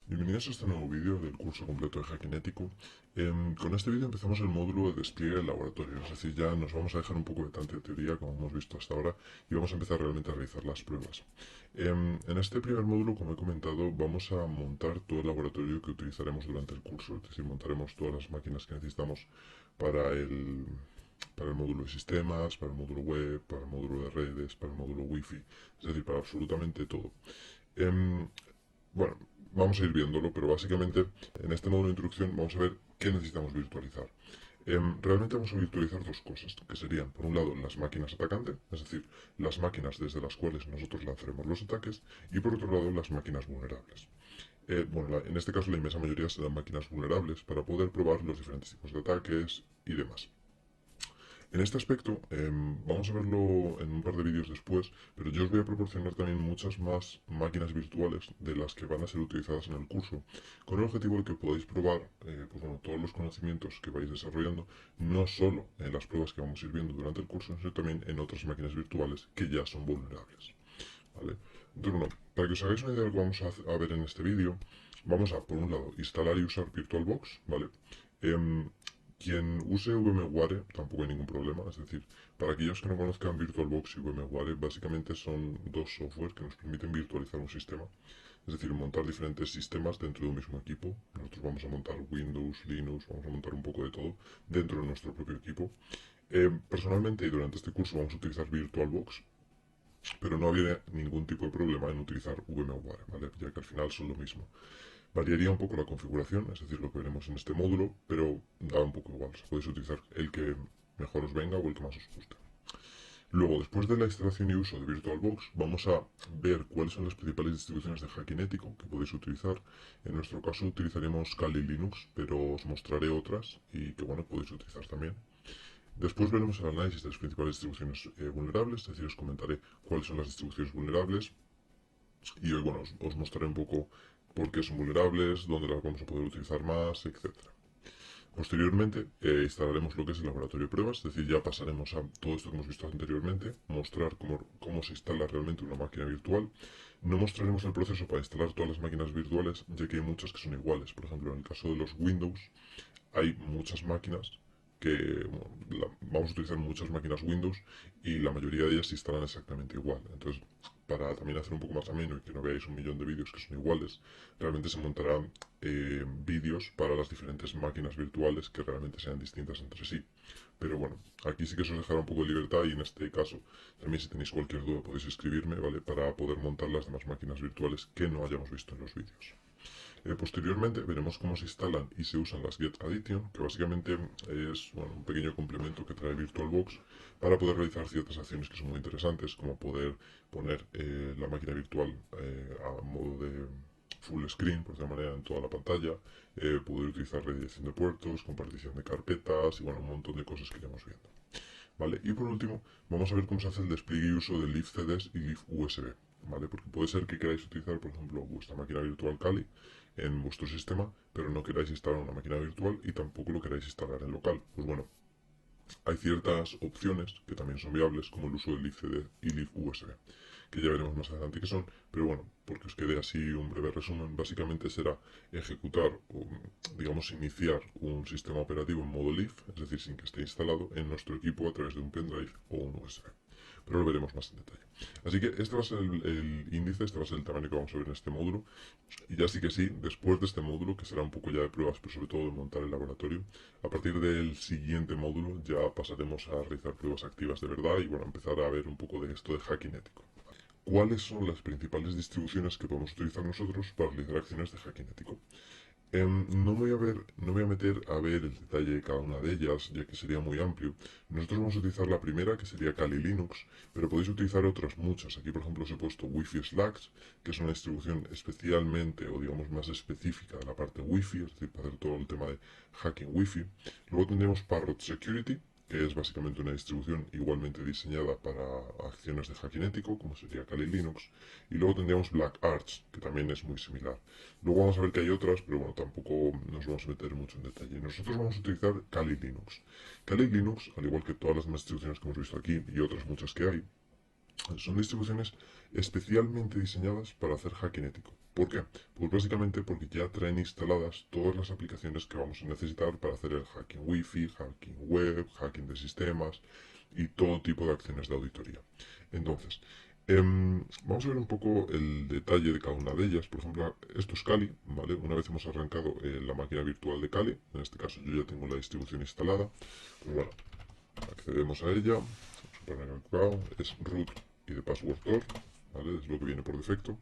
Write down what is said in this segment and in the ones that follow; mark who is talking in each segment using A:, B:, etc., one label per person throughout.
A: Bienvenidos a este nuevo vídeo del curso completo de Hacking Ético. Con este vídeo empezamos el módulo de despliegue del laboratorio, es decir, ya nos vamos a dejar un poco de tanta teoría como hemos visto hasta ahora y vamos a empezar realmente a realizar las pruebas. En este primer módulo, como he comentado, vamos a montar todo el laboratorio que utilizaremos durante el curso, es decir, montaremos todas las máquinas que necesitamos para el, para el módulo de sistemas, para el módulo web, para el módulo de redes, para el módulo wifi, es decir, para absolutamente todo. Em, bueno, vamos a ir viéndolo, pero básicamente en este módulo de introducción vamos a ver qué necesitamos virtualizar. Realmente vamos a virtualizar dos cosas, que serían, por un lado, las máquinas atacante, es decir, las máquinas desde las cuales nosotros lanzaremos los ataques, y por otro lado, las máquinas vulnerables. En este caso, la inmensa mayoría serán máquinas vulnerables para poder probar los diferentes tipos de ataques y demás. En este aspecto, vamos a verlo en un par de vídeos después, pero yo os voy a proporcionar también muchas más máquinas virtuales de las que van a ser utilizadas en el curso, con el objetivo de que podáis probar todos los conocimientos que vais desarrollando, no solo en las pruebas que vamos a ir viendo durante el curso, sino también en otras máquinas virtuales que ya son vulnerables. ¿Vale? Entonces, bueno, para que os hagáis una idea de lo que vamos a ver en este vídeo, vamos a, por un lado, instalar y usar VirtualBox, ¿vale? Em, quien use VMware tampoco hay ningún problema, es decir, para aquellos que no conozcan VirtualBox y VMware, básicamente son dos software que nos permiten virtualizar un sistema, es decir, montar diferentes sistemas dentro de un mismo equipo. Nosotros vamos a montar Windows, Linux, vamos a montar un poco de todo dentro de nuestro propio equipo. Personalmente, y durante este curso vamos a utilizar VirtualBox, pero no había ningún tipo de problema en utilizar VMware, ¿vale? Ya que al final son lo mismo. Variaría un poco la configuración, es decir, lo que veremos en este módulo, pero da un poco igual. Podéis utilizar el que mejor os venga o el que más os guste. Luego, después de la instalación y uso de VirtualBox, vamos a ver cuáles son las principales distribuciones de hacking ético que podéis utilizar. En nuestro caso utilizaremos Kali Linux, pero os mostraré otras y que bueno, podéis utilizar también. Después veremos el análisis de las principales distribuciones vulnerables, es decir, os comentaré cuáles son las distribuciones vulnerables y hoy, bueno, os mostraré un poco por qué son vulnerables, dónde las vamos a poder utilizar más, etcétera. Posteriormente instalaremos lo que es el laboratorio de pruebas, es decir, ya pasaremos a todo esto que hemos visto anteriormente, mostrar cómo se instala realmente una máquina virtual. No mostraremos el proceso para instalar todas las máquinas virtuales, ya que hay muchas que son iguales. Por ejemplo, en el caso de los Windows, hay muchas máquinas que vamos a utilizar muchas máquinas Windows y la mayoría de ellas se instalan exactamente igual. Entonces, para también hacer un poco más ameno y que no veáis un millón de vídeos que son iguales, realmente se montarán vídeos para las diferentes máquinas virtuales que realmente sean distintas entre sí. Pero bueno, aquí sí que se os dejará un poco de libertad y en este caso también si tenéis cualquier duda podéis escribirme, ¿vale? Para poder montar las demás máquinas virtuales que no hayamos visto en los vídeos. Posteriormente veremos cómo se instalan y se usan las Get Addition, que básicamente es un pequeño complemento que trae VirtualBox para poder realizar ciertas acciones que son muy interesantes, como poder poner la máquina virtual a modo de full screen, por decirlo manera, en toda la pantalla, poder utilizar redirección de puertos, compartición de carpetas y bueno, un montón de cosas que iremos viendo. ¿Vale? Y por último, vamos a ver cómo se hace el despliegue y uso de Leaf CDs y Leaf USB, ¿vale? Porque puede ser que queráis utilizar, por ejemplo, vuestra máquina virtual Kali en vuestro sistema, pero no queráis instalar una máquina virtual y tampoco lo queráis instalar en local. Pues bueno, hay ciertas opciones que también son viables, como el uso de Leaf CD y Leaf USB, que ya veremos más adelante qué son, pero bueno, porque os quede así un breve resumen, básicamente será ejecutar o, digamos, iniciar un sistema operativo en modo Leaf, es decir, sin que esté instalado en nuestro equipo a través de un pendrive o un USB. Pero lo veremos más en detalle. Así que este va a ser el índice, este va a ser el tamaño que vamos a ver en este módulo. Y ya sí que sí, después de este módulo, que será un poco ya de pruebas, pero sobre todo de montar el laboratorio, a partir del siguiente módulo ya pasaremos a realizar pruebas activas de verdad y bueno, empezar a ver un poco de esto de hacking ético. ¿Cuáles son las principales distribuciones que podemos utilizar nosotros para realizar acciones de hacking ético? No voy a meter a ver el detalle de cada una de ellas, ya que sería muy amplio. Nosotros vamos a utilizar la primera, que sería Kali Linux, pero podéis utilizar otras muchas. Aquí, por ejemplo, os he puesto Wi-Fi Slacks, que es una distribución especialmente, o digamos más específica de la parte Wi-Fi, es decir, para hacer todo el tema de hacking Wi-Fi. Luego tendremos Parrot Security, que es básicamente una distribución igualmente diseñada para acciones de hacking ético, como sería Kali Linux. Y luego tendríamos Black Arch, que también es muy similar. Luego vamos a ver que hay otras, pero bueno, tampoco nos vamos a meter mucho en detalle. Nosotros vamos a utilizar Kali Linux. Kali Linux, al igual que todas las demás distribuciones que hemos visto aquí y otras muchas que hay, Son distribuciones especialmente diseñadas para hacer hacking ético. ¿Por qué? Pues básicamente porque ya traen instaladas todas las aplicaciones que vamos a necesitar para hacer el hacking wifi, hacking web, hacking de sistemas y todo tipo de acciones de auditoría. Entonces, vamos a ver un poco el detalle de cada una de ellas. Por ejemplo, esto es Kali, ¿vale? Una vez hemos arrancado la máquina virtual de Kali, en este caso yo ya tengo la distribución instalada, pues bueno, accedemos a ella, supermercado, es root y de password tor, ¿vale? Es lo que viene por defecto.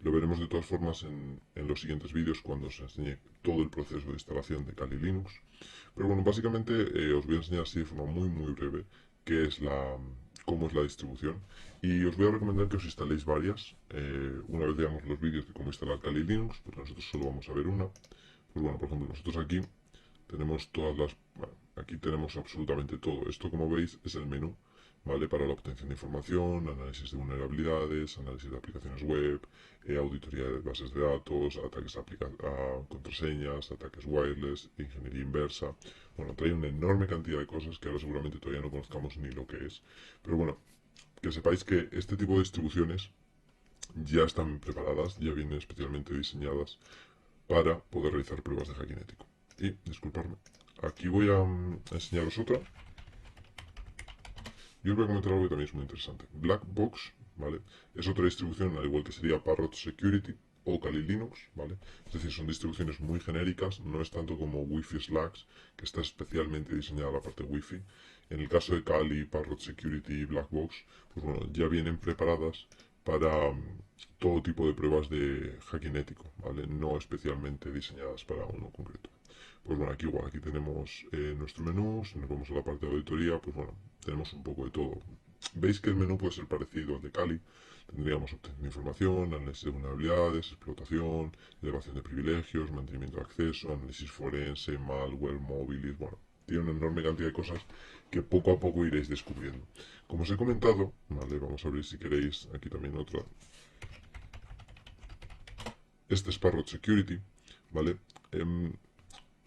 A: Lo veremos de todas formas en los siguientes vídeos cuando os enseñe todo el proceso de instalación de Kali Linux. Pero bueno, básicamente os voy a enseñar así de forma muy breve qué es cómo es la distribución. Y os voy a recomendar que os instaléis varias. Una vez veamos los vídeos de cómo instalar Kali Linux, porque nosotros solo vamos a ver una. Pues bueno, por ejemplo, nosotros aquí tenemos todas las... Bueno, aquí tenemos absolutamente todo. Esto, como veis, es el menú, ¿vale? Para la obtención de información, análisis de vulnerabilidades, análisis de aplicaciones web, auditoría de bases de datos, ataques a contraseñas, ataques wireless, ingeniería inversa. Bueno, trae una enorme cantidad de cosas que ahora seguramente todavía no conozcamos ni lo que es. Pero bueno, que sepáis que este tipo de distribuciones ya están preparadas, ya vienen especialmente diseñadas para poder realizar pruebas de hacking ético. Y, disculpadme, aquí voy a enseñaros otra. Y os voy a comentar algo que también es muy interesante. Blackbox, ¿vale? Es otra distribución, al igual que sería Parrot Security o Kali Linux, ¿vale? Es decir, son distribuciones muy genéricas, no es tanto como Wi-Fi Slacks, que está especialmente diseñada la parte Wi-Fi. En el caso de Kali, Parrot Security y Blackbox, pues bueno, ya vienen preparadas para todo tipo de pruebas de hacking ético, ¿vale? No especialmente diseñadas para uno concreto. Pues bueno, aquí igual, aquí tenemos nuestro menú, si nos vamos a la parte de auditoría, pues bueno, tenemos un poco de todo. Veis que el menú puede ser parecido al de Kali. Tendríamos obtención de información, análisis de vulnerabilidades, explotación, elevación de privilegios, mantenimiento de acceso, análisis forense, malware, móviles, bueno, tiene una enorme cantidad de cosas que poco a poco iréis descubriendo. Como os he comentado, vale, vamos a abrir si queréis, aquí también otra. Este es Parrot Security, ¿vale?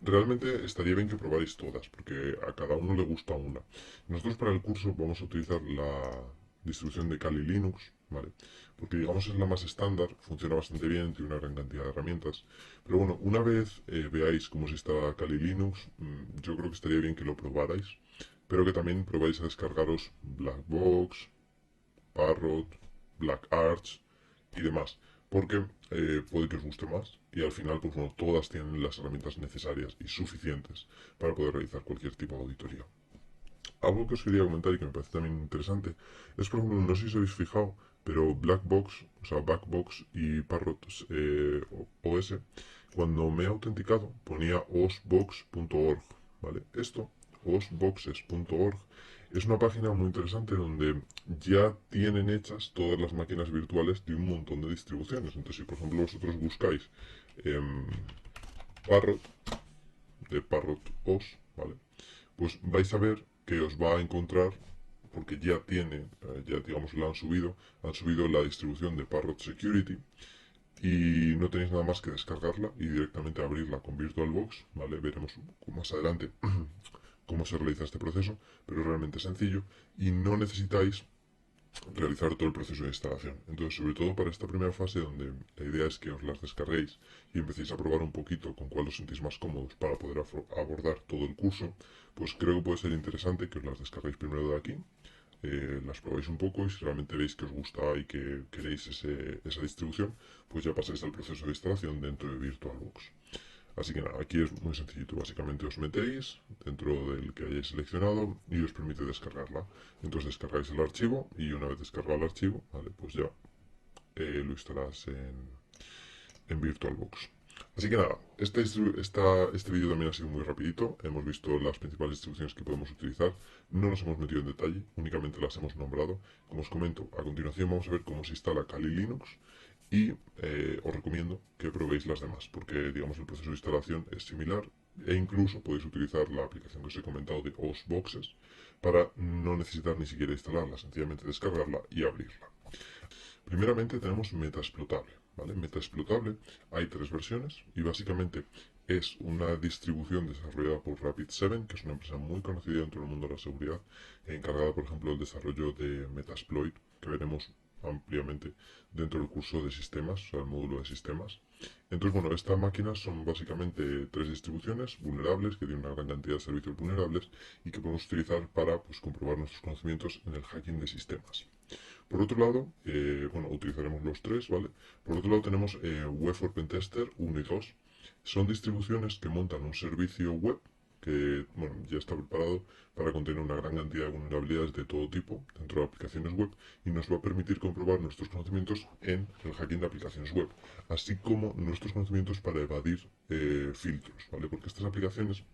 A: Realmente estaría bien que probáis todas, porque a cada uno le gusta una. Nosotros para el curso vamos a utilizar la distribución de Kali Linux, ¿vale? Porque digamos es la más estándar, funciona bastante bien, tiene una gran cantidad de herramientas. Pero bueno, una vez veáis cómo se instala Kali Linux, yo creo que estaría bien que lo probarais, pero que también probáis a descargaros Blackbox, Parrot, BlackArch y demás, porque puede que os guste más y al final, pues bueno, todas tienen las herramientas necesarias y suficientes para poder realizar cualquier tipo de auditoría. Algo que os quería comentar y que me parece también interesante es, por ejemplo, no sé si os habéis fijado, pero Blackbox, o sea, Backbox y Parrot OS, cuando me he autenticado ponía osbox.org, ¿vale? Esto, osboxes.org, es una página muy interesante donde ya tienen hechas todas las máquinas virtuales de un montón de distribuciones. Entonces, si por ejemplo vosotros buscáis Parrot, de Parrot OS, ¿vale? Pues vais a ver que os va a encontrar, porque ya tiene, ya digamos han subido la distribución de Parrot Security y no tenéis nada más que descargarla y directamente abrirla con VirtualBox, ¿vale? Veremos un poco más adelante cómo se realiza este proceso, pero es realmente sencillo y no necesitáis realizar todo el proceso de instalación. Entonces, sobre todo para esta primera fase, donde la idea es que os las descarguéis y empecéis a probar un poquito con cuál os sentís más cómodos para poder abordar todo el curso, pues creo que puede ser interesante que os las descarguéis primero de aquí, las probáis un poco y si realmente veis que os gusta y que queréis esa distribución, pues ya pasáis al proceso de instalación dentro de VirtualBox. Así que nada, aquí es muy sencillito. Básicamente os metéis dentro del que hayáis seleccionado y os permite descargarla. Entonces descargáis el archivo y una vez descargado el archivo, vale, pues ya lo instalas en VirtualBox. Así que nada, este vídeo también ha sido muy rapidito. Hemos visto las principales distribuciones que podemos utilizar. No nos hemos metido en detalle, únicamente las hemos nombrado. Como os comento, a continuación vamos a ver cómo se instala Kali Linux y os recomiendo que probéis las demás, porque digamos el proceso de instalación es similar e incluso podéis utilizar la aplicación que os he comentado de OSBoxes para no necesitar ni siquiera instalarla, sencillamente descargarla y abrirla. Primeramente tenemos Metaexplotable, ¿vale? Metaexplotable hay tres versiones y básicamente es una distribución desarrollada por Rapid7, que es una empresa muy conocida dentro del mundo de la seguridad, encargada por ejemplo del desarrollo de Metasploit, que veremos ampliamente dentro del curso de sistemas, o sea, el módulo de sistemas. Entonces, bueno, estas máquinas son básicamente tres distribuciones vulnerables que tienen una gran cantidad de servicios vulnerables y que podemos utilizar para pues, comprobar nuestros conocimientos en el hacking de sistemas. Por otro lado, bueno, utilizaremos los tres, ¿vale? Por otro lado tenemos Web for Pentester 1 y 2. Son distribuciones que montan un servicio web que, bueno, ya está preparado para contener una gran cantidad de vulnerabilidades de todo tipo dentro de aplicaciones web y nos va a permitir comprobar nuestros conocimientos en el hacking de aplicaciones web, así como nuestros conocimientos para evadir filtros, ¿vale? Porque estas aplicaciones,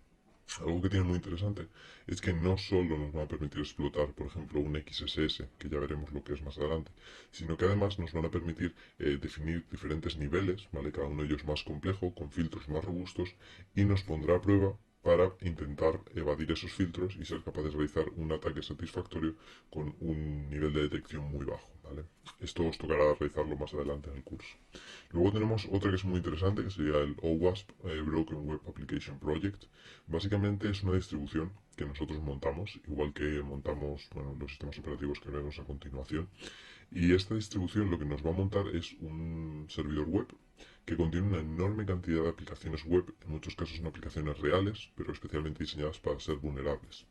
A: algo que tiene muy interesante es que no solo nos va a permitir explotar, por ejemplo, un XSS, que ya veremos lo que es más adelante, sino que además nos van a permitir definir diferentes niveles, ¿vale? Cada uno de ellos más complejo, con filtros más robustos, y nos pondrá a prueba para intentar evadir esos filtros y ser capaces de realizar un ataque satisfactorio con un nivel de detección muy bajo, ¿vale? Esto os tocará realizarlo más adelante en el curso. Luego tenemos otra que es muy interesante, que sería el OWASP, Broken Web Application Project. Básicamente es una distribución que nosotros montamos, igual que montamos bueno, los sistemas operativos que veremos a continuación. Y esta distribución lo que nos va a montar es un servidor web que contiene una enorme cantidad de aplicaciones web, en muchos casos son aplicaciones reales, pero especialmente diseñadas para ser vulnerables.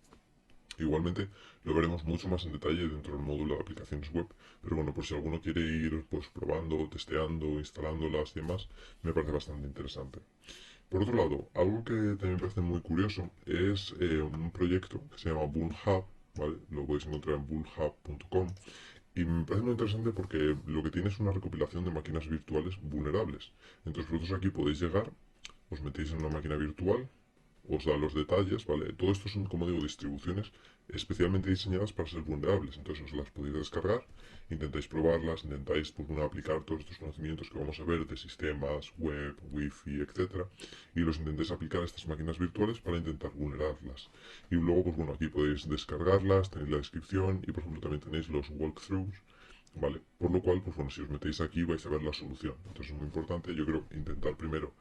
A: Igualmente lo veremos mucho más en detalle dentro del módulo de aplicaciones web, pero bueno, por si alguno quiere ir pues probando, testeando, instalándolas y demás, me parece bastante interesante. Por otro lado, algo que también me parece muy curioso es un proyecto que se llama Bullhub, ¿vale? Lo podéis encontrar en bullhub.com y me parece muy interesante porque lo que tiene es una recopilación de máquinas virtuales vulnerables. Entonces vosotros aquí podéis llegar, os metéis en una máquina virtual, os da los detalles, ¿vale? Todo esto son, como digo, distribuciones especialmente diseñadas para ser vulnerables. Entonces os las podéis descargar, intentáis probarlas, intentáis pues, bueno, aplicar todos estos conocimientos que vamos a ver de sistemas, web, wifi, etcétera, y los intentáis aplicar a estas máquinas virtuales para intentar vulnerarlas. Y luego, pues bueno, aquí podéis descargarlas, tenéis la descripción y por ejemplo también tenéis los walkthroughs. ¿Vale? Por lo cual, pues bueno, si os metéis aquí vais a ver la solución. Entonces es muy importante, yo creo, intentar primero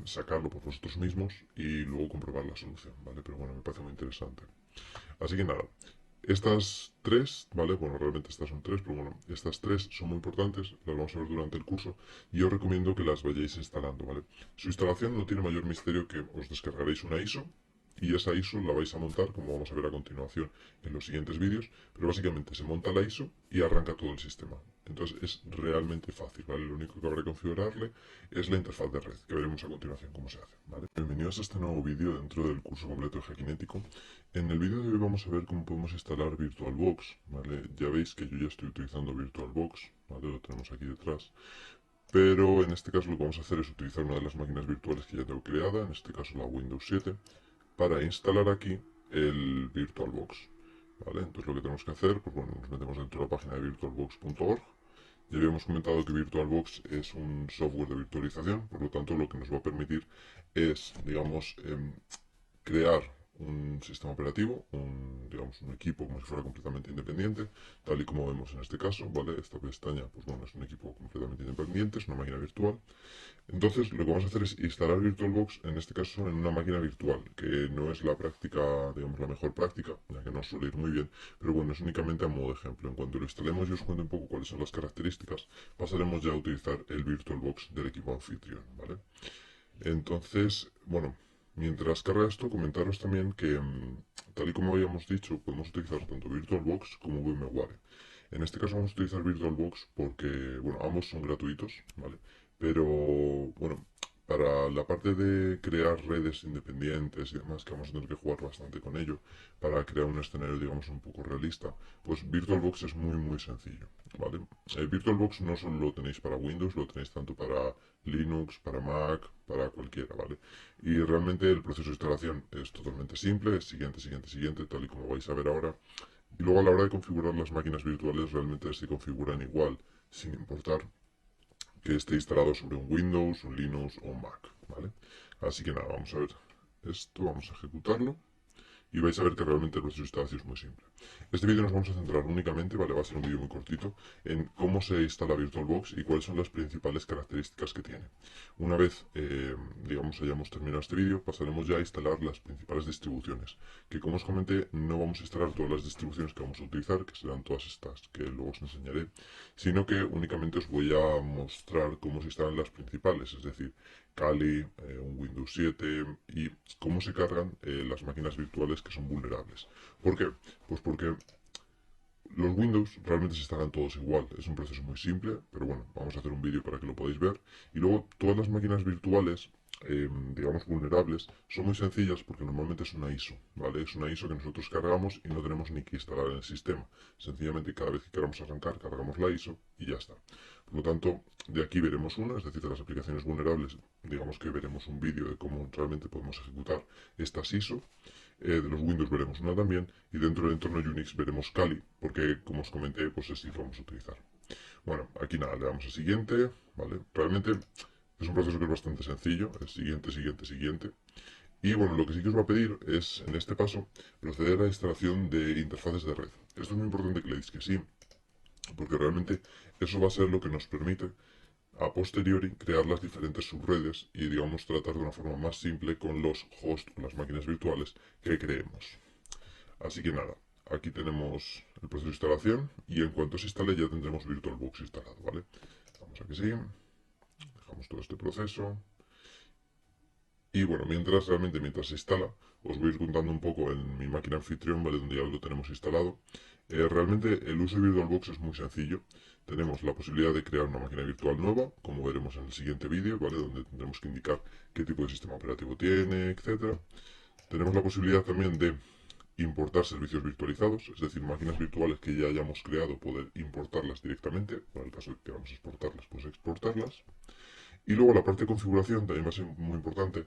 A: sacarlo por vosotros mismos y luego comprobar la solución, ¿vale? Pero bueno, me parece muy interesante. Así que nada, estas tres, ¿vale? Bueno, realmente estas son tres, pero bueno, estas tres son muy importantes, las vamos a ver durante el curso y os recomiendo que las vayáis instalando, ¿vale? Su instalación no tiene mayor misterio que os descargaréis una ISO y esa ISO la vais a montar, como vamos a ver a continuación en los siguientes vídeos, pero básicamente se monta la ISO y arranca todo el sistema. Entonces es realmente fácil, ¿vale? Lo único que habrá que configurarle es la interfaz de red, que veremos a continuación cómo se hace, ¿vale? Bienvenidos a este nuevo vídeo dentro del curso completo de Hackinético. En el vídeo de hoy vamos a ver cómo podemos instalar VirtualBox, ¿vale? Ya veis que yo ya estoy utilizando VirtualBox, ¿vale? Lo tenemos aquí detrás. Pero en este caso lo que vamos a hacer es utilizar una de las máquinas virtuales que ya tengo creada, en este caso la Windows 7, para instalar aquí el VirtualBox. ¿Vale? Entonces lo que tenemos que hacer, pues bueno, nos metemos dentro de la página de virtualbox.org. Ya habíamos comentado que VirtualBox es un software de virtualización, por lo tanto lo que nos va a permitir es, digamos, crear un sistema operativo, digamos, un equipo como si fuera completamente independiente, tal y como vemos en este caso, ¿vale? Esta pestaña, pues bueno, es un equipo completamente independiente, es una máquina virtual. Entonces, lo que vamos a hacer es instalar VirtualBox, en este caso, en una máquina virtual, que no es la práctica, digamos, la mejor práctica, ya que no suele ir muy bien, pero bueno, es únicamente a modo de ejemplo. En cuanto lo instalemos y os cuento un poco cuáles son las características, pasaremos ya a utilizar el VirtualBox del equipo anfitrión, ¿vale? Entonces, bueno, mientras carga esto, comentaros también que, tal y como habíamos dicho, podemos utilizar tanto VirtualBox como VMware. En este caso vamos a utilizar VirtualBox porque, bueno, ambos son gratuitos, ¿vale? Pero, bueno, para la parte de crear redes independientes y demás, que vamos a tener que jugar bastante con ello, para crear un escenario, digamos, un poco realista, pues VirtualBox es muy, muy sencillo, ¿vale? VirtualBox no solo lo tenéis para Windows, lo tenéis tanto para Linux, para Mac, para cualquiera, ¿vale? Y realmente el proceso de instalación es totalmente simple, es siguiente, siguiente, siguiente, tal y como vais a ver ahora. Y luego a la hora de configurar las máquinas virtuales realmente se configuran igual, sin importar que esté instalado sobre un Windows, un Linux o un Mac, ¿vale? Así que nada, vamos a ver esto, vamos a ejecutarlo. y vais a ver que realmente el proceso de instalación es muy simple. Este vídeo nos vamos a centrar únicamente, ¿vale? Va a ser un vídeo muy cortito, en cómo se instala VirtualBox y cuáles son las principales características que tiene. Una vez, digamos, hayamos terminado este vídeo, pasaremos ya a instalar las principales distribuciones, que como os comenté, no vamos a instalar todas las distribuciones que vamos a utilizar, que serán todas estas que luego os enseñaré, sino que únicamente os voy a mostrar cómo se instalan las principales, es decir, Kali, un Windows 7 y cómo se cargan las máquinas virtuales que son vulnerables. ¿Por qué? Pues porque los Windows realmente se instalan todos igual, es un proceso muy simple, pero bueno, vamos a hacer un vídeo para que lo podáis ver. Y luego todas las máquinas virtuales, digamos vulnerables, son muy sencillas porque normalmente es una ISO, ¿vale? Es una ISO que nosotros cargamos y no tenemos ni que instalar en el sistema. Sencillamente cada vez que queramos arrancar, cargamos la ISO y ya está. Por lo tanto, de aquí veremos una, es decir, de las aplicaciones vulnerables, digamos que veremos un vídeo de cómo realmente podemos ejecutar estas ISO. De los Windows veremos una también, y dentro del entorno Unix veremos Kali, porque como os comenté, pues es así que vamos a utilizar. Bueno, aquí nada, le damos a siguiente, ¿vale? Realmente es un proceso que es bastante sencillo, es siguiente, siguiente, siguiente. Y bueno, lo que sí que os va a pedir es, en este paso, proceder a la instalación de interfaces de red. Esto es muy importante que le deis que sí, porque realmente eso va a ser lo que nos permite a posteriori crear las diferentes subredes y digamos tratar de una forma más simple con los hosts o las máquinas virtuales que creemos. Así que nada, aquí tenemos el proceso de instalación y en cuanto se instale ya tendremos VirtualBox instalado, ¿vale? Vamos a que sí, dejamos todo este proceso y bueno, mientras se instala, os voy a ir contando un poco en mi máquina anfitrión, ¿vale? Donde ya lo tenemos instalado. Realmente el uso de VirtualBox es muy sencillo. Tenemos la posibilidad de crear una máquina virtual nueva, como veremos en el siguiente vídeo, ¿vale? Donde tendremos que indicar qué tipo de sistema operativo tiene, etcétera. Tenemos la posibilidad también de importar servicios virtualizados, es decir, máquinas virtuales que ya hayamos creado, poder importarlas directamente, para el caso de que queramos exportarlas, pues exportarlas. Y luego la parte de configuración también va a ser muy importante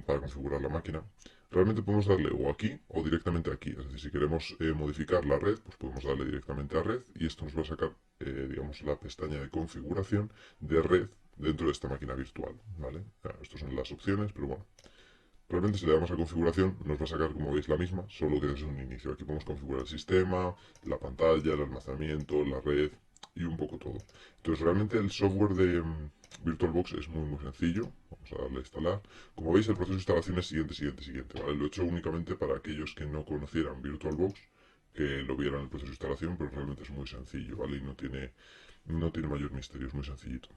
A: para configurar la máquina. Realmente podemos darle o aquí o directamente aquí. Es decir, si queremos modificar la red, pues podemos darle directamente a red y esto nos va a sacar, digamos, la pestaña de configuración de red dentro de esta máquina virtual, ¿vale? Estas son las opciones, pero bueno. Realmente si le damos a configuración nos va a sacar, como veis, la misma, solo que desde un inicio. Aquí podemos configurar el sistema, la pantalla, el almacenamiento, la red y un poco todo. Entonces realmente el software de VirtualBox es muy sencillo. Vamos a darle a instalar. Como veis el proceso de instalación es siguiente, siguiente, siguiente. ¿Vale? Lo he hecho únicamente para aquellos que no conocieran VirtualBox, que lo vieran el proceso de instalación, pero realmente es muy sencillo, ¿vale? Y no tiene mayor misterio, es muy sencillito.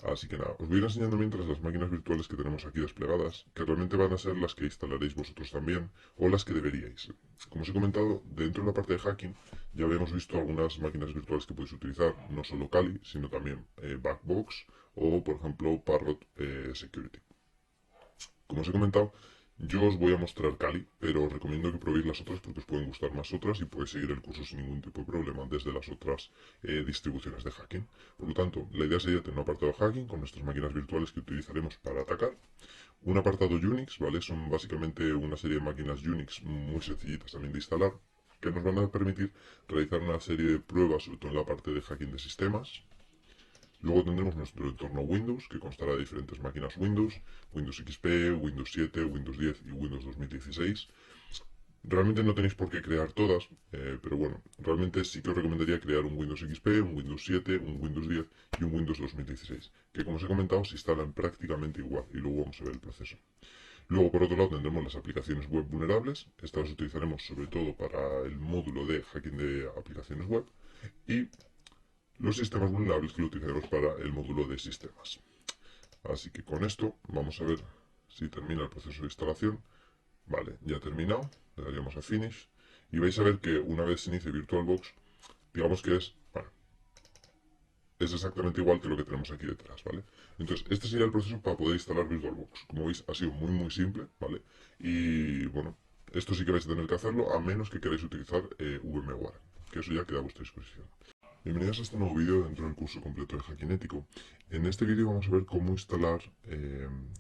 A: Así que nada, os voy a ir enseñando mientras las máquinas virtuales que tenemos aquí desplegadas, que realmente van a ser las que instalaréis vosotros también, o las que deberíais. Como os he comentado, dentro de la parte de hacking ya habíamos visto algunas máquinas virtuales que podéis utilizar, no solo Kali, sino también Backbox o, por ejemplo, Parrot Security. Como os he comentado, yo os voy a mostrar Kali, pero os recomiendo que probéis las otras porque os pueden gustar más otras y podéis seguir el curso sin ningún tipo de problema desde las otras distribuciones de hacking. Por lo tanto, la idea sería tener un apartado hacking con nuestras máquinas virtuales que utilizaremos para atacar. Un apartado Unix, ¿vale? Son básicamente una serie de máquinas Unix muy sencillitas también de instalar que nos van a permitir realizar una serie de pruebas, sobre todo en la parte de hacking de sistemas. Luego tendremos nuestro entorno Windows, que constará de diferentes máquinas Windows, Windows XP, Windows 7, Windows 10 y Windows 2016. Realmente no tenéis por qué crear todas, pero bueno, realmente sí que os recomendaría crear un Windows XP, un Windows 7, un Windows 10 y un Windows 2016, que como os he comentado se instalan prácticamente igual y luego vamos a ver el proceso. Luego, por otro lado, tendremos las aplicaciones web vulnerables. Estas las utilizaremos sobre todo para el módulo de hacking de aplicaciones web y los sistemas vulnerables que lo utilizaremos para el módulo de sistemas. Así que con esto vamos a ver si termina el proceso de instalación. Vale, ya ha terminado, le daríamos a Finish y vais a ver que una vez se inicie VirtualBox, digamos que es exactamente igual que lo que tenemos aquí detrás, ¿vale? Entonces, este sería el proceso para poder instalar VirtualBox. Como veis, ha sido muy simple, ¿vale? Y bueno, esto sí que vais a tener que hacerlo, a menos que queráis utilizar VMware, que eso ya queda a vuestra disposición. Bienvenidos a este nuevo vídeo dentro del curso completo de Hacking Ético. En este vídeo vamos a ver cómo instalar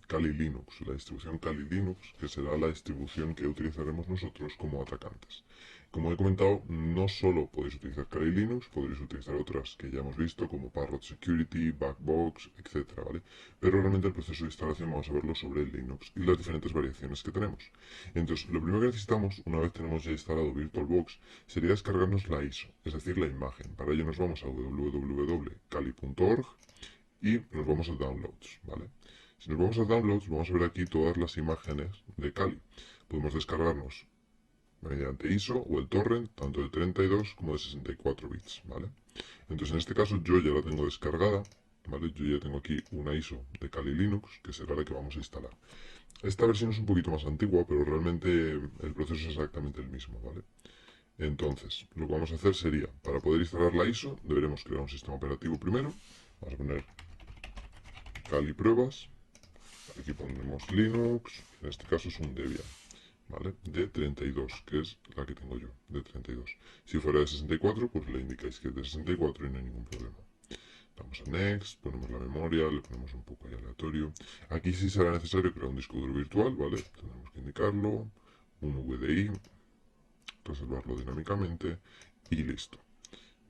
A: Kali Linux, la distribución Kali Linux, que será la distribución que utilizaremos nosotros como atacantes. Como he comentado, no solo podéis utilizar Kali Linux, podréis utilizar otras que ya hemos visto, como Parrot Security, Backbox, etcétera, ¿vale? Pero realmente el proceso de instalación vamos a verlo sobre el Linux y las diferentes variaciones que tenemos. Entonces, lo primero que necesitamos, una vez tenemos ya instalado VirtualBox, sería descargarnos la ISO, es decir, la imagen. Para ello nos vamos a www.kali.org y nos vamos a Downloads, ¿vale? Si nos vamos a Downloads, vamos a ver aquí todas las imágenes de Kali. Podemos descargarnos mediante ISO o el torrent, tanto de 32 como de 64 bits, ¿vale? Entonces en este caso yo ya la tengo descargada, ¿vale? Yo ya tengo aquí una ISO de Kali Linux, que será la que vamos a instalar. Esta versión es un poquito más antigua, pero realmente el proceso es exactamente el mismo, ¿vale? Entonces, lo que vamos a hacer sería, para poder instalar la ISO, deberemos crear un sistema operativo primero. Vamos a poner Kali pruebas. Aquí pondremos Linux, en este caso es un Debian. ¿Vale? De 32, que es la que tengo yo, de 32. Si fuera de 64, pues le indicáis que es de 64 y no hay ningún problema. Damos a Next, ponemos la memoria, le ponemos un poco ahí aleatorio. Aquí sí será necesario crear un disco duro virtual, ¿vale? Tenemos que indicarlo, un VDI, reservarlo dinámicamente y listo,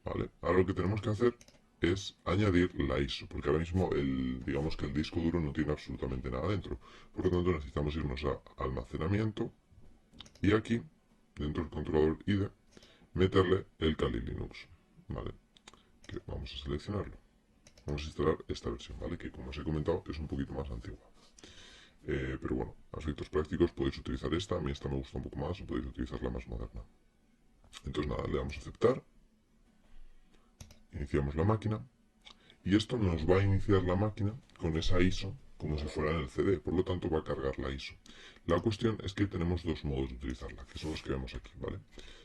A: ¿vale? Ahora lo que tenemos que hacer es añadir la ISO, porque ahora mismo digamos que el disco duro no tiene absolutamente nada dentro. Por lo tanto necesitamos irnos a almacenamiento y aquí, dentro del controlador IDE, meterle el Kali Linux, ¿vale? Que vamos a seleccionarlo. Vamos a instalar esta versión, ¿vale? Que como os he comentado es un poquito más antigua. Pero bueno, a efectos prácticos podéis utilizar esta, a mí esta me gusta un poco más, o podéis utilizar la más moderna. Entonces nada, le damos a aceptar, iniciamos la máquina, y esto nos va a iniciar la máquina con esa ISO como si fuera en el CD, por lo tanto va a cargar la ISO. La cuestión es que tenemos dos modos de utilizarla, que son los que vemos aquí, ¿vale?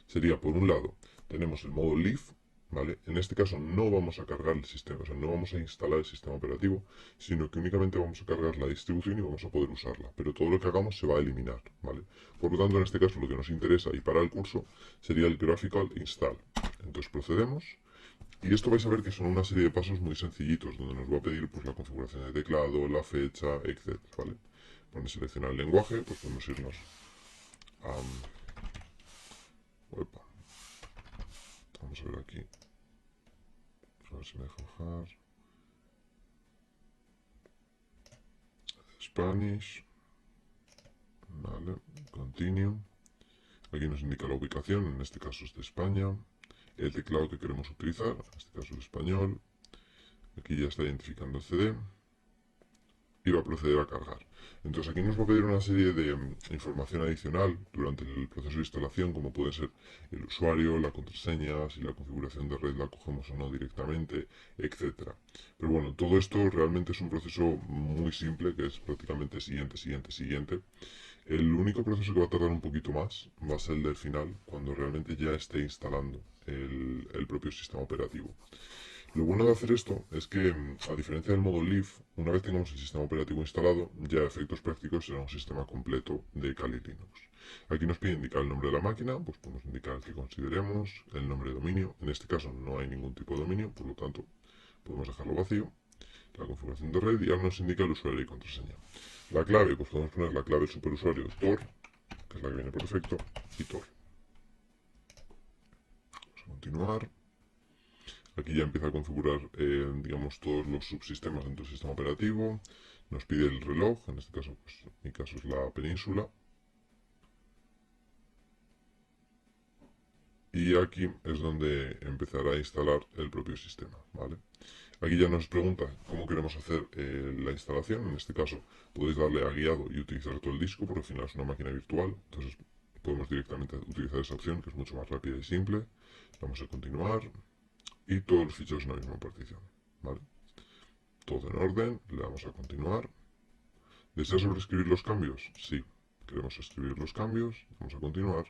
A: Sería, por un lado, tenemos el modo Leaf, ¿vale? En este caso no vamos a cargar el sistema, o sea, no vamos a instalar el sistema operativo, sino que únicamente vamos a cargar la distribución y vamos a poder usarla, pero todo lo que hagamos se va a eliminar, ¿vale? Por lo tanto, en este caso lo que nos interesa y para el curso sería el Graphical Install. Entonces procedemos. Y esto vais a ver que son una serie de pasos muy sencillitos, donde nos va a pedir pues, la configuración de teclado, la fecha, etc. ¿Vale? Cuando seleccionar el lenguaje, pues podemos irnos a... Uepa. Vamos a ver aquí. A ver si me deja bajar. Spanish. Vale. Continue. Aquí nos indica la ubicación, en este caso es de España. El teclado que queremos utilizar, en este caso es español. Aquí ya está identificando el CD. Y va a proceder a cargar. Entonces aquí nos va a pedir una serie de información adicional durante el proceso de instalación, como puede ser el usuario, la contraseña, si la configuración de red la cogemos o no directamente, etcétera. Pero bueno, todo esto realmente es un proceso muy simple, que es prácticamente siguiente, siguiente, siguiente. El único proceso que va a tardar un poquito más va a ser el del final, cuando realmente ya esté instalando el propio sistema operativo. Lo bueno de hacer esto es que, a diferencia del modo Leaf, una vez tengamos el sistema operativo instalado, ya a efectos prácticos será un sistema completo de Kali Linux. Aquí nos pide indicar el nombre de la máquina, pues podemos indicar el que consideremos, el nombre de dominio. En este caso no hay ningún tipo de dominio, por lo tanto podemos dejarlo vacío. La configuración de red y ahora nos indica el usuario y contraseña. La clave, pues podemos poner la clave del superusuario Tor, que es la que viene por defecto, y Tor. Vamos a continuar. Aquí ya empieza a configurar, digamos, todos los subsistemas dentro del sistema operativo. Nos pide el reloj, en este caso, pues, en mi caso es la península. Y aquí es donde empezará a instalar el propio sistema, ¿vale? Aquí ya nos pregunta cómo queremos hacer la instalación. En este caso, podéis darle a guiado y utilizar todo el disco, porque al final es una máquina virtual. Entonces, podemos directamente utilizar esa opción, que es mucho más rápida y simple. Vamos a continuar. Y todos los ficheros en la misma partición, ¿vale? Todo en orden, le damos a continuar. ¿Desea sobreescribir los cambios? Sí. Queremos escribir los cambios, vamos a continuar.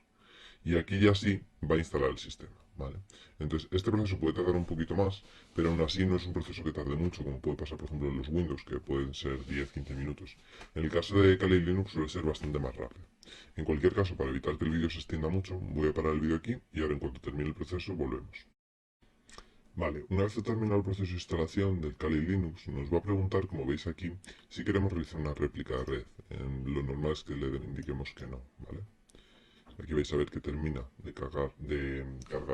A: Y aquí ya sí va a instalar el sistema, ¿vale? Entonces, este proceso puede tardar un poquito más, pero aún así no es un proceso que tarde mucho, como puede pasar, por ejemplo, en los Windows, que pueden ser 10-15 minutos. En el caso de Kali Linux suele ser bastante más rápido. En cualquier caso, para evitar que el vídeo se extienda mucho, voy a parar el vídeo aquí y ahora en cuanto termine el proceso volvemos. Vale, una vez terminado el proceso de instalación del Kali Linux, nos va a preguntar, como veis aquí, si queremos realizar una réplica de red. Lo normal es que le indiquemos que no, ¿vale? Aquí vais a ver que termina de cargar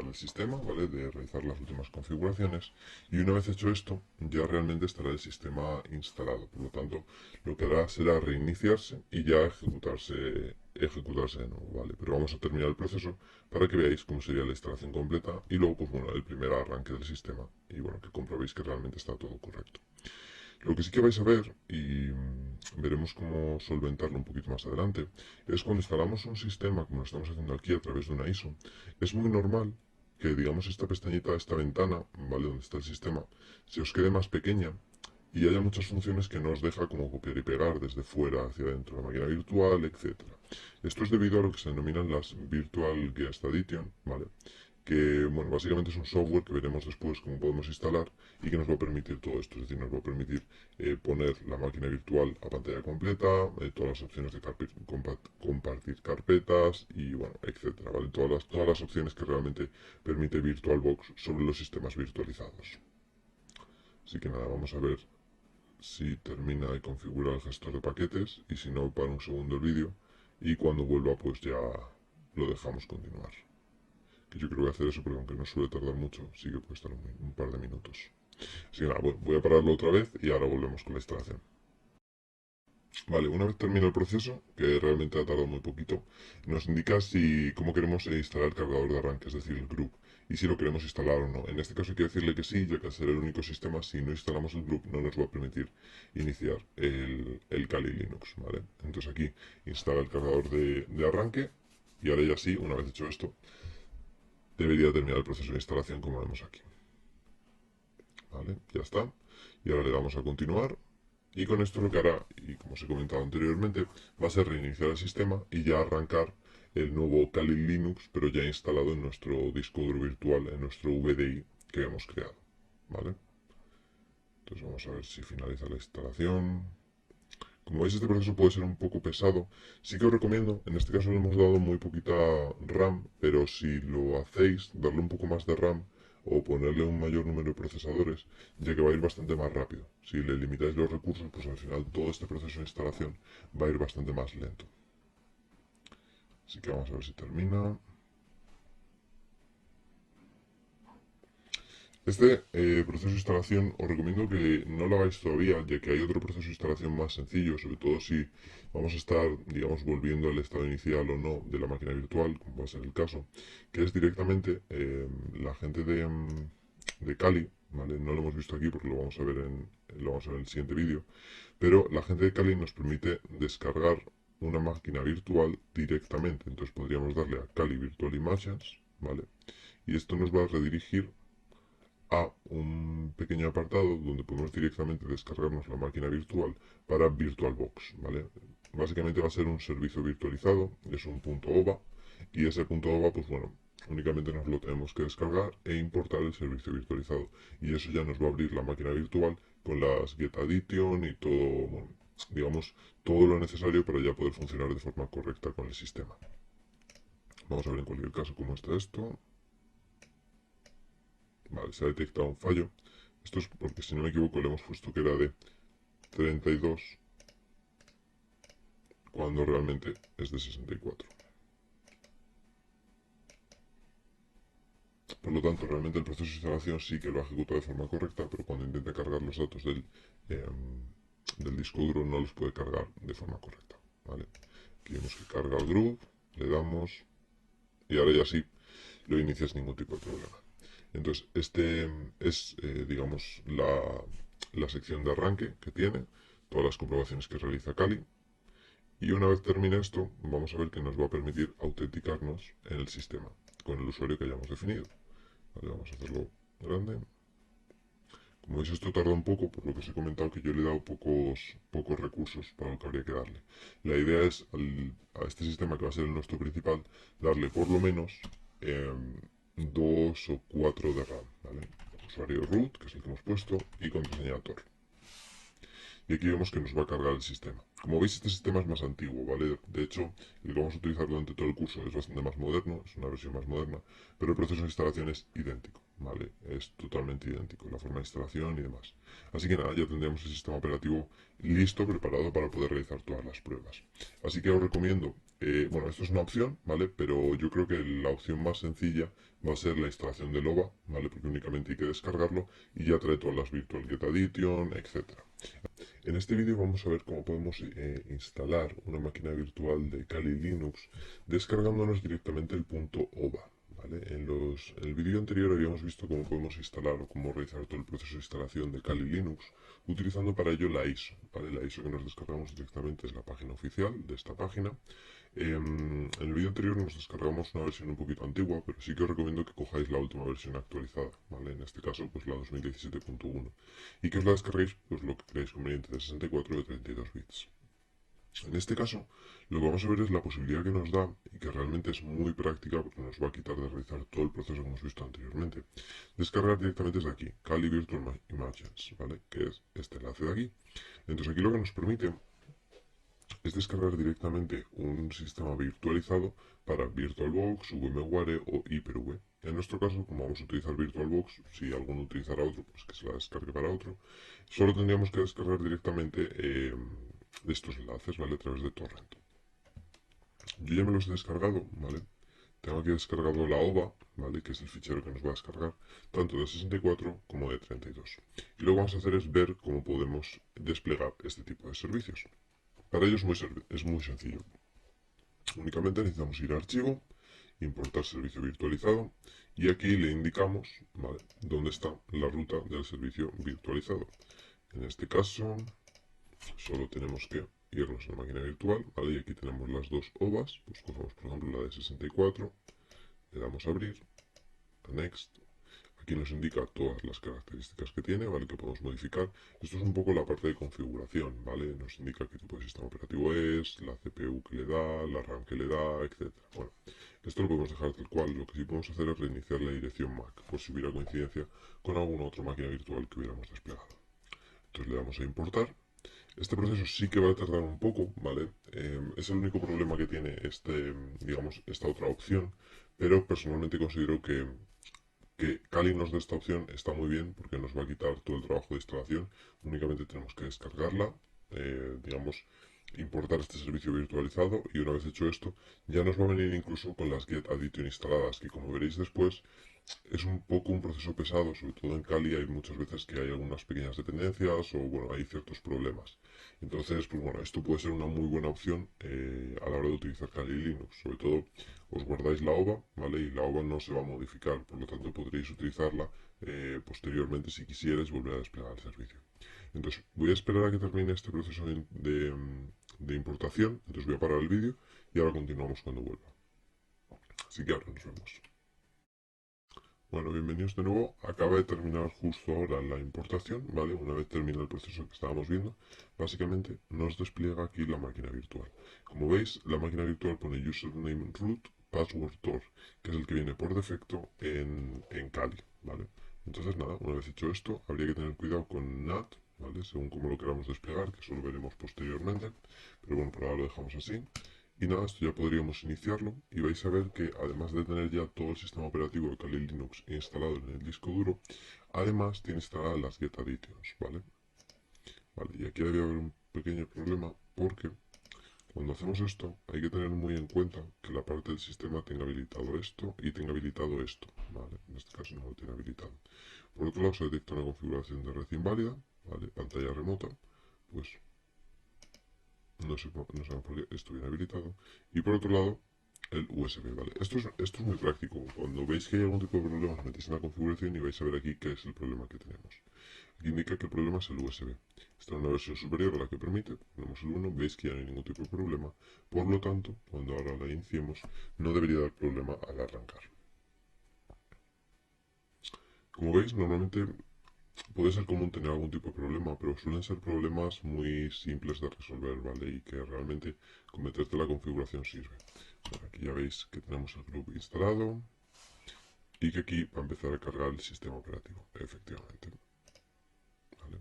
A: el sistema, ¿vale? De realizar las últimas configuraciones. Y una vez hecho esto, ya realmente estará el sistema instalado. Por lo tanto, lo que hará será reiniciarse y ya ejecutarse de nuevo, ¿vale? Pero vamos a terminar el proceso para que veáis cómo sería la instalación completa y luego, pues bueno, el primer arranque del sistema. Y bueno, que comprobéis que realmente está todo correcto. Lo que sí que vais a ver, y veremos cómo solventarlo un poquito más adelante, es cuando instalamos un sistema, como lo estamos haciendo aquí a través de una ISO, es muy normal que, digamos, esta pestañita, esta ventana, ¿vale? Donde está el sistema, se os quede más pequeña y haya muchas funciones que no os deja como copiar y pegar desde fuera hacia adentro de la máquina virtual, etcétera. Esto es debido a lo que se denominan las Virtual Guest Addition, ¿vale? Que, bueno, básicamente es un software que veremos después cómo podemos instalar y que nos va a permitir todo esto, es decir, nos va a permitir poner la máquina virtual a pantalla completa, todas las opciones de compartir carpetas y, bueno, etcétera, ¿vale? Todas las opciones que realmente permite VirtualBox sobre los sistemas virtualizados. Así que nada, vamos a ver si termina de configurar el gestor de paquetes y si no, para un segundo el vídeo y cuando vuelva pues ya lo dejamos continuar. Que yo creo que voy a hacer eso porque aunque no suele tardar mucho, sí que puede estar un par de minutos. Así que nada, voy a pararlo otra vez y ahora volvemos con la instalación. Vale, una vez termina el proceso, que realmente ha tardado muy poquito, nos indica cómo queremos instalar el cargador de arranque, es decir, el group, y si lo queremos instalar o no. En este caso hay que decirle que sí, ya que al ser el único sistema, si no instalamos el group no nos va a permitir iniciar el Kali Linux, ¿vale? Entonces aquí instala el cargador de arranque, y ahora ya sí, una vez hecho esto, debería terminar el proceso de instalación como vemos aquí. ¿Vale? Ya está. Y ahora le damos a continuar. Y con esto lo que hará, y como os he comentado anteriormente, va a ser reiniciar el sistema y ya arrancar el nuevo Kali Linux, pero ya instalado en nuestro disco duro virtual, en nuestro VDI que hemos creado. ¿Vale? Entonces vamos a ver si finaliza la instalación. Como veis, este proceso puede ser un poco pesado. Sí que os recomiendo, en este caso le hemos dado muy poquita RAM, pero si lo hacéis, darle un poco más de RAM o ponerle un mayor número de procesadores, ya que va a ir bastante más rápido. Si le limitáis los recursos, pues al final todo este proceso de instalación va a ir bastante más lento. Así que vamos a ver si termina. Este proceso de instalación os recomiendo que no lo hagáis todavía, ya que hay otro proceso de instalación más sencillo, sobre todo si vamos a estar, digamos, volviendo al estado inicial o no de la máquina virtual, como va a ser el caso, que es directamente la gente de Kali, ¿vale? No lo hemos visto aquí porque lo vamos a ver en el siguiente vídeo, pero la gente de Kali nos permite descargar una máquina virtual directamente, entonces podríamos darle a Kali Virtual Images, ¿vale? Y esto nos va a redirigir a un pequeño apartado donde podemos directamente descargarnos la máquina virtual para VirtualBox, ¿vale? Básicamente va a ser un servicio virtualizado, es un .ova, y ese .ova, pues bueno, únicamente nos lo tenemos que descargar e importar el servicio virtualizado, y eso ya nos va a abrir la máquina virtual con las GetAddition y todo, bueno, digamos, todo lo necesario para ya poder funcionar de forma correcta con el sistema. Vamos a ver en cualquier caso cómo está esto. Vale, se ha detectado un fallo. Esto es porque, si no me equivoco, le hemos puesto que era de 32 cuando realmente es de 64. Por lo tanto, realmente el proceso de instalación sí que lo ha ejecutado de forma correcta, pero cuando intenta cargar los datos del disco duro no los puede cargar de forma correcta. ¿Vale? Aquí vemos que carga el group, le damos y ahora ya sí lo inicia sin ningún tipo de problema. Entonces, este es, digamos, la sección de arranque que tiene, todas las comprobaciones que realiza Kali. Y una vez termine esto, vamos a ver que nos va a permitir autenticarnos en el sistema con el usuario que hayamos definido. Vale, vamos a hacerlo grande. Como veis, esto tarda un poco, por lo que os he comentado que yo le he dado pocos recursos para lo que habría que darle. La idea es, a este sistema que va a ser el nuestro principal, darle por lo menos 2 o 4 de RAM, ¿vale? Usuario root, que es el que hemos puesto, y contraseña Tor. Y aquí vemos que nos va a cargar el sistema. Como veis, este sistema es más antiguo, ¿vale? De hecho, el que vamos a utilizar durante todo el curso es bastante más moderno, es una versión más moderna, pero el proceso de instalación es idéntico, ¿vale? Es totalmente idéntico, la forma de instalación y demás. Así que nada, ya tendríamos el sistema operativo listo, preparado para poder realizar todas las pruebas. Así que os recomiendo, bueno, esto es una opción, ¿vale? Pero yo creo que la opción más sencilla va a ser la instalación de Lova, ¿vale? Porque únicamente hay que descargarlo y ya trae todas las Virtual Get Addition, etcétera. En este vídeo vamos a ver cómo podemos instalar una máquina virtual de Kali Linux descargándonos directamente el punto .ova. ¿Vale? En el vídeo anterior habíamos visto cómo podemos instalar o cómo realizar todo el proceso de instalación de Kali Linux utilizando para ello la ISO. ¿Vale? La ISO que nos descargamos directamente es la página oficial de esta página. En el vídeo anterior nos descargamos una versión un poquito antigua, pero sí que os recomiendo que cojáis la última versión actualizada, ¿vale? En este caso, pues la 2017.1. Y que os la descarguéis, pues lo que creáis conveniente, de 64 o de 32 bits. En este caso, lo que vamos a ver es la posibilidad que nos da, y que realmente es muy práctica porque nos va a quitar de realizar todo el proceso que hemos visto anteriormente, descargar directamente desde aquí, Kali Virtual Images, ¿vale? Que es este enlace de aquí. Entonces aquí lo que nos permite es descargar directamente un sistema virtualizado para VirtualBox, VMware o Hyper-V. En nuestro caso, como vamos a utilizar VirtualBox, si alguno utilizará otro, pues que se la descargue para otro, solo tendríamos que descargar directamente de estos enlaces, ¿vale? A través de torrent. Yo ya me los he descargado, ¿vale? Tengo aquí descargado la OVA, ¿vale? Que es el fichero que nos va a descargar, tanto de 64 como de 32. Y lo que vamos a hacer es ver cómo podemos desplegar este tipo de servicios. Para ello es muy sencillo. Únicamente necesitamos ir a archivo, importar servicio virtualizado y aquí le indicamos, ¿vale?, dónde está la ruta del servicio virtualizado. En este caso solo tenemos que irnos a la máquina virtual, ¿vale? Y aquí tenemos las dos OVAs, pues cogemos por ejemplo la de 64, le damos a abrir, a next. Aquí nos indica todas las características que tiene, ¿vale? Que podemos modificar. Esto es un poco la parte de configuración, ¿vale? Nos indica qué tipo de sistema operativo es, la CPU que le da, la RAM que le da, etc. Bueno, esto lo podemos dejar tal cual. Lo que sí podemos hacer es reiniciar la dirección MAC, por si hubiera coincidencia con alguna otra máquina virtual que hubiéramos desplegado. Entonces le damos a importar. Este proceso sí que va a tardar un poco, ¿vale? Es el único problema que tiene digamos, esta otra opción, pero personalmente considero que Kali nos dé esta opción está muy bien porque nos va a quitar todo el trabajo de instalación. Únicamente tenemos que descargarla, digamos, importar este servicio virtualizado y una vez hecho esto ya nos va a venir incluso con las Get Addition instaladas, que como veréis después es un poco un proceso pesado, sobre todo en Kali hay muchas veces que hay algunas pequeñas dependencias o bueno, hay ciertos problemas. Entonces, pues bueno, esto puede ser una muy buena opción a la hora de utilizar Kali Linux. Sobre todo, os guardáis la OVA, ¿vale? Y la OVA no se va a modificar, por lo tanto podréis utilizarla posteriormente si quisierais volver a desplegar el servicio. Entonces, voy a esperar a que termine este proceso de importación, entonces voy a parar el vídeo y ahora continuamos cuando vuelva. Así que ahora nos vemos. Bueno, bienvenidos de nuevo. Acaba de terminar justo ahora la importación, ¿vale? Una vez termina el proceso que estábamos viendo, básicamente nos despliega aquí la máquina virtual. Como veis, la máquina virtual pone username root, password tor, que es el que viene por defecto en Kali, ¿vale? Entonces nada, una vez hecho esto, habría que tener cuidado con NAT, ¿vale? Según como lo queramos desplegar, que eso lo veremos posteriormente, pero bueno, por ahora lo dejamos así. Y nada, esto ya podríamos iniciarlo y vais a ver que además de tener ya todo el sistema operativo de Kali Linux instalado en el disco duro, además tiene instaladas las Get Additions, ¿vale? Vale, y aquí debe haber un pequeño problema porque cuando hacemos esto hay que tener muy en cuenta que la parte del sistema tenga habilitado esto y tenga habilitado esto, ¿vale? En este caso no lo tiene habilitado. Por otro lado se detecta una configuración de red inválida, ¿vale? Pantalla remota, pues no sé por qué esto viene habilitado. Y por otro lado, el USB, ¿vale? Esto es muy práctico. Cuando veis que hay algún tipo de problema, os metéis en la configuración y vais a ver aquí qué es el problema que tenemos. Aquí indica que el problema es el USB. Está en una versión superior a la que permite. Ponemos el 1, veis que ya no hay ningún tipo de problema. Por lo tanto, cuando ahora la iniciemos, no debería dar problema al arrancar. Como veis, normalmente puede ser común tener algún tipo de problema, pero suelen ser problemas muy simples de resolver, ¿vale? Y que realmente con meterte la configuración sirve. Bueno, aquí ya veis que tenemos el grupo instalado y que aquí va a empezar a cargar el sistema operativo, efectivamente. ¿Vale?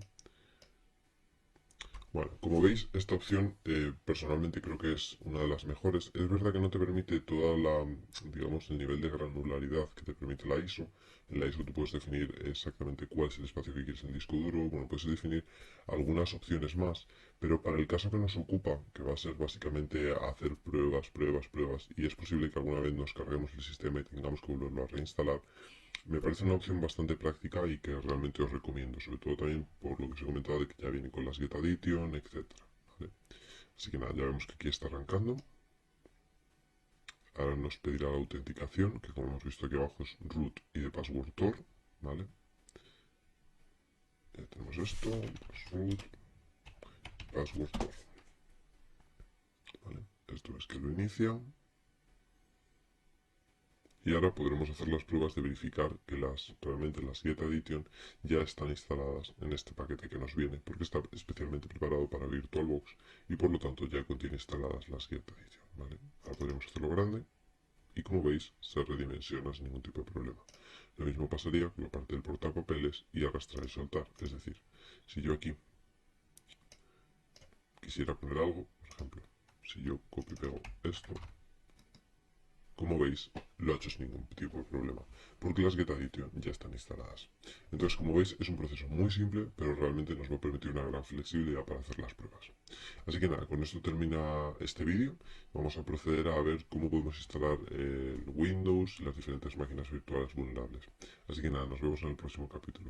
A: Bueno, como veis, esta opción personalmente creo que es una de las mejores. Es verdad que no te permite toda la, digamos, el nivel de granularidad que te permite la ISO. En la ISO tú puedes definir exactamente cuál es el espacio que quieres en el disco duro, bueno, puedes definir algunas opciones más, pero para el caso que nos ocupa, que va a ser básicamente hacer pruebas, pruebas, pruebas, y es posible que alguna vez nos carguemos el sistema y tengamos que volverlo a reinstalar, me parece una opción bastante práctica y que realmente os recomiendo, sobre todo también por lo que os he comentado de que ya viene con las Get Addition, etcétera, ¿vale? Así que nada, ya vemos que aquí está arrancando. Ahora nos pedirá la autenticación, que como hemos visto aquí abajo es root y de password Tor, ¿vale? Ya tenemos esto, root, password Tor, ¿vale? Esto es que lo inicia. Y ahora podremos hacer las pruebas de verificar que realmente las Get Addition ya están instaladas en este paquete que nos viene, porque está especialmente preparado para VirtualBox y por lo tanto ya contiene instaladas las Get Addition, ¿vale? Ahora podemos hacerlo grande y como veis se redimensiona sin ningún tipo de problema. Lo mismo pasaría con la parte del portapapeles y arrastrar y soltar, es decir, si yo aquí quisiera poner algo, por ejemplo, si yo copio y pego esto, como veis, lo ha hecho sin ningún tipo de problema, porque las Get Addition ya están instaladas. Entonces, como veis, es un proceso muy simple, pero realmente nos va a permitir una gran flexibilidad para hacer las pruebas. Así que nada, con esto termina este vídeo. Vamos a proceder a ver cómo podemos instalar el Windows y las diferentes máquinas virtuales vulnerables. Así que nada, nos vemos en el próximo capítulo.